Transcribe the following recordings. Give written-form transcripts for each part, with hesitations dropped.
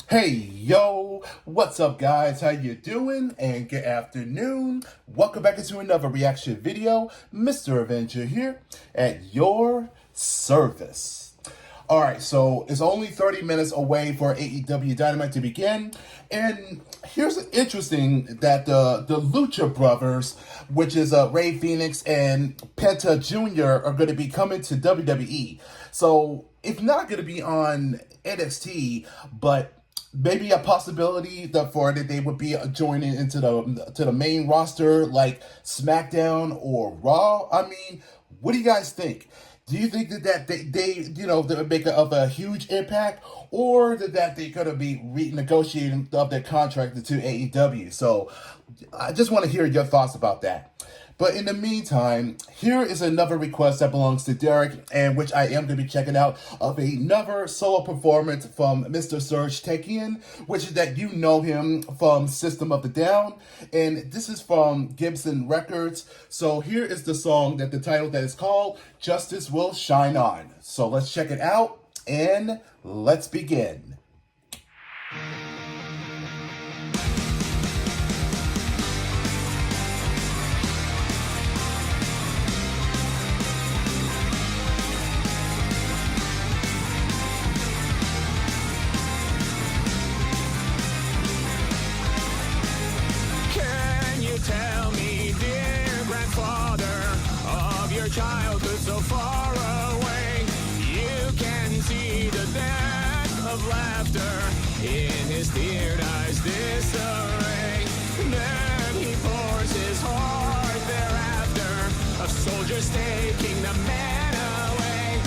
Hey yo, what's up guys? How you doing? And good afternoon. Welcome back into another reaction video. Mr. Avenger here at your service. Alright, so it's only 30 minutes away for AEW Dynamite to begin. And here's interesting that the Lucha Brothers, which is Ray Phoenix and Penta Jr., are going to be coming to WWE. So it's not going to be on NXT, but maybe a possibility that they would be joining into the main roster like SmackDown or Raw. I mean, what do you guys think? Do you think that they would make a huge impact, or that they're gonna be renegotiating of their contract to AEW? So I just want to hear your thoughts about that. But in the meantime, here is another request that belongs to Derek, and which I am going to be checking out, of another solo performance from Mr. Serj Tankian, which is that you know him from System of the Down, and this is from Gibson Records. So here is the song that the title that is called Justice Will Shine On. So let's check it out, and let's begin. Tell me, dear grandfather, of your childhood so far away. You can see the depth of laughter in his teared eyes disarray. Then he pours his heart thereafter of soldiers taking the men away,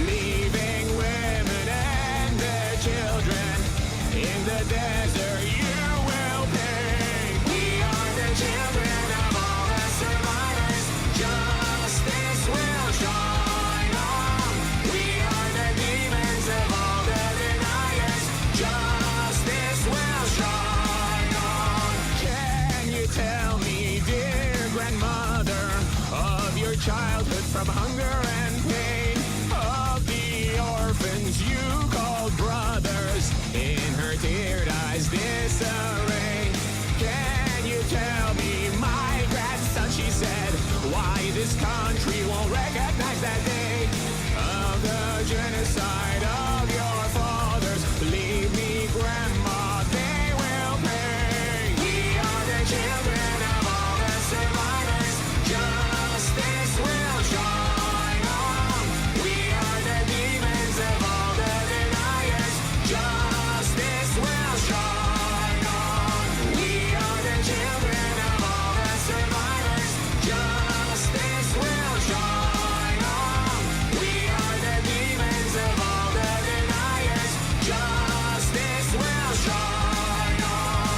leaving women and their children in the desert. You will pay. We are the children of all the survivors. Justice will shine on. We are the demons of all the deniers. Justice will shine on. Can you tell me, dear grandmother, of your childhood from hunger and pain, of the orphans you called brothers, in her teared eyes disarray? Can you tell me, my grandson, she said, why this country won't recognize that day of the genocide of your fathers? Believe me, grandma, they will pay. We are the children of all the survivors. Justice will shine on. We are the demons of all the deniers. Justice will shine on. We are the children of all the survivors. Justice will shine on. We are the demons of all the deniers. Justice will shine on.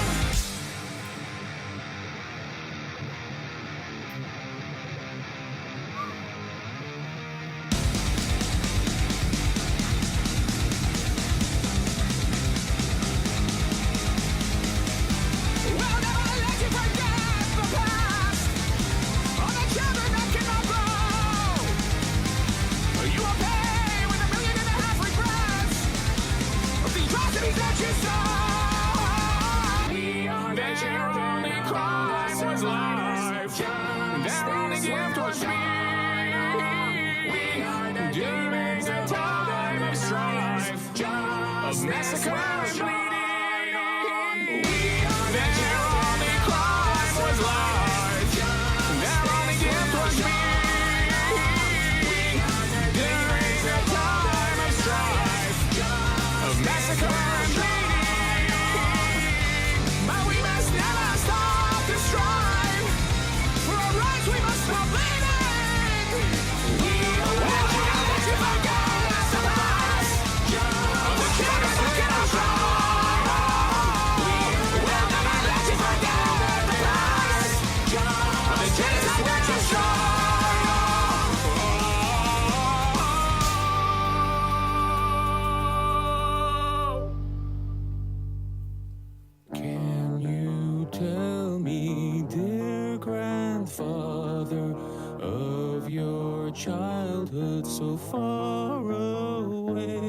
We'll never let you forget the past. All the children that cannot grow. You will pay with 1.5 million regrets of the atrocities that you saw. We are the children. Their only crime was life. Their only gift was me. We are the demons of time of strife, of massacre and bleeding. Their only crime was life. Their only gift was me. Demons of time of strife, of massacre and bleeding. But we must never stop to strive. For our rights we must stop bleeding. We will never let you forget the past. Of the children who cannot cry. We will never let you forget the past. Of the genocide that you shine. Can you tell me, dear grandfather, of your childhood so far away?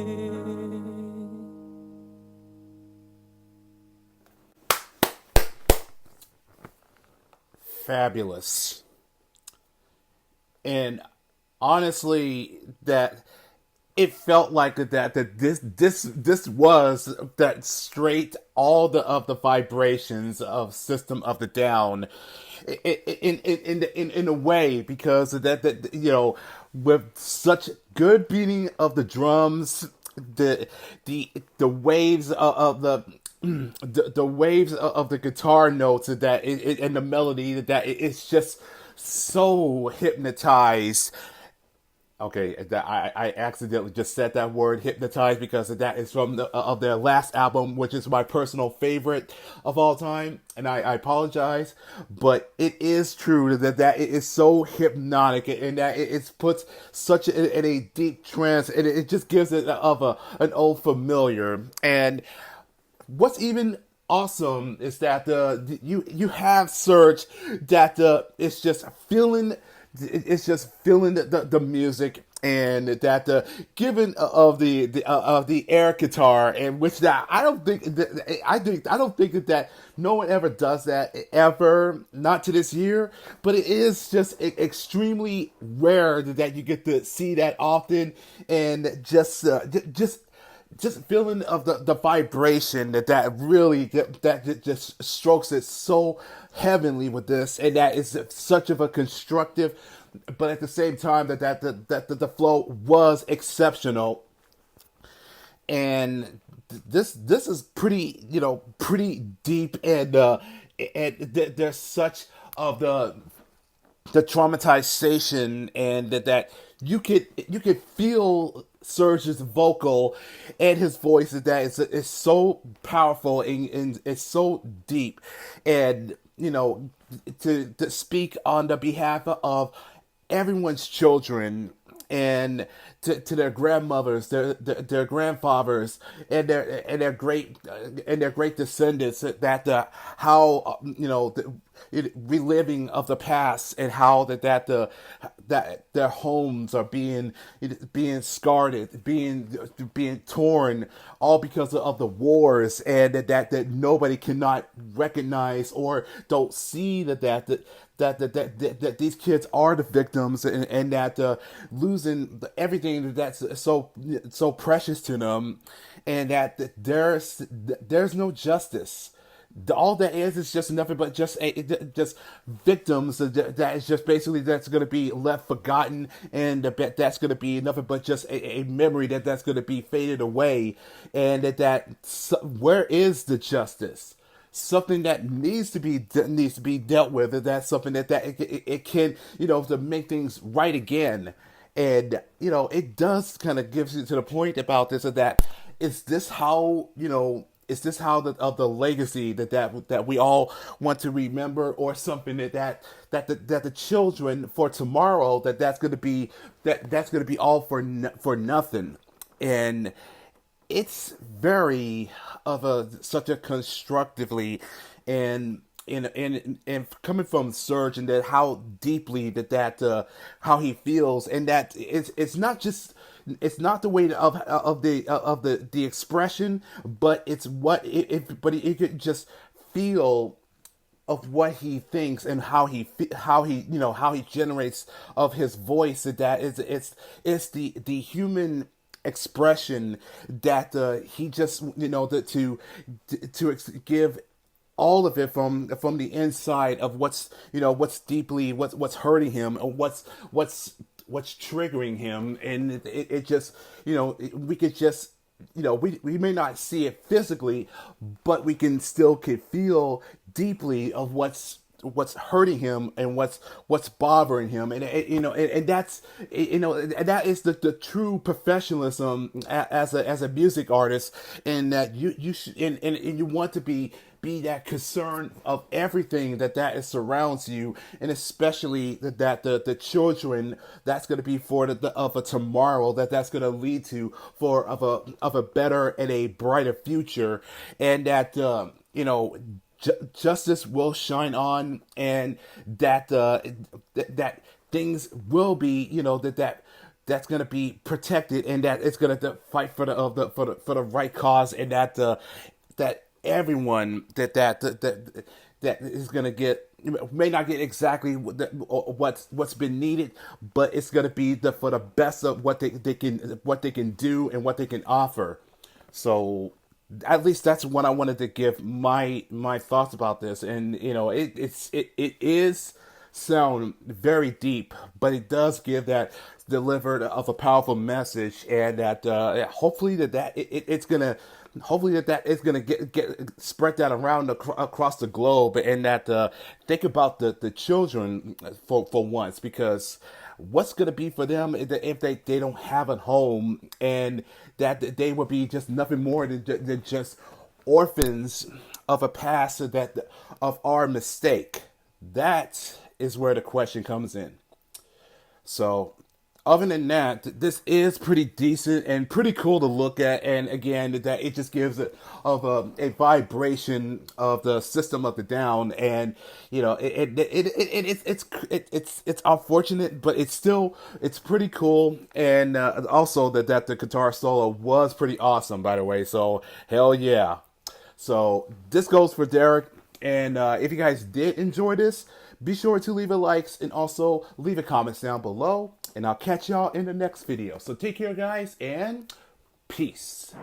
fabulous. And honestly, that it felt like that this was that straight all of the vibrations of System of the Down in a way, because that with such good beating of the drums, the waves of the waves of the guitar notes, and the melody, it's just so hypnotized. Okay, that I accidentally just said that word hypnotized, because that is from of their last album, which is my personal favorite of all time, and I apologize, but it is true that it is so hypnotic, and that it puts such in a deep trance, and it just gives it an old familiar. And what's even awesome is that you have Serj, that it's just feeling the music, and that the given of the air guitar, and which that I don't think that no one ever does that ever, not to this year, but it is just extremely rare that you get to see that often. And just feeling of the vibration that really that just strokes it so heavenly with this, and that is such of a constructive, but at the same time that the flow was exceptional. And this is pretty deep, and there's such of the traumatization, and that you could feel Serj's vocal and his voice, that is so powerful, and it's so deep. And to speak on the behalf of everyone's children, and to their grandmothers, their grandfathers, and their great descendants, that how reliving of the past, and how that their homes are being scarred, being torn, all because of the wars, and that nobody cannot recognize or don't see that these kids are the victims, and that losing everything that's so precious to them, and that there's no justice. All that is just nothing but just victims that is just basically that's going to be left forgotten, and that's going to be nothing but just a memory that's going to be faded away. And where is the justice? Something that needs to be dealt with, and that's something that it can to make things right again. And it does kind of gives you to the point about this, and that is this how is this how the legacy that we all want to remember, or something that the children for tomorrow, that's going to be all for nothing. And it's very such a constructively, and coming from Serj, and that how deeply how he feels, and that it's not just. It's not the way of the expression, but it's but it could just feel of what he thinks, and how he generates of his voice. That it's the human expression that he just to give all of it from the inside of what's deeply what's hurting him, and what's triggering him. And it just we could just we may not see it physically, but we can feel deeply of what's hurting him, and what's bothering him. And and that's and that is the true professionalism as a music artist. And that you should, and you want to be that concern of everything that surrounds you, and especially that the children that's going to be for of a tomorrow, that's going to lead to for of a better and a brighter future. And that justice will shine on, and that that things will be that's going to be protected, and that it's going to fight for the right cause, and that everyone that is going to get may not get exactly what's been needed, but it's gonna be for the best of what they can do and what they can offer. So at least that's what I wanted to give my thoughts about this. And it is sound very deep, but it does give that delivered of a powerful message, and that hopefully it's gonna hopefully that is gonna get spread that around across the globe, and that think about the children for once, because what's gonna be for them if they don't have a home, and that they would be just nothing more than just orphans of a past that of our mistake. That is where the question comes in. So, other than that, this is pretty decent and pretty cool to look at. And again, that it just gives it of a vibration of the system of the down. And it's unfortunate, but it's pretty cool. And also that the guitar solo was pretty awesome, by the way. So hell yeah. So this goes for Derek. And if you guys did enjoy this, be sure to leave a like and also leave a comment down below. And I'll catch y'all in the next video. So take care, guys, and peace.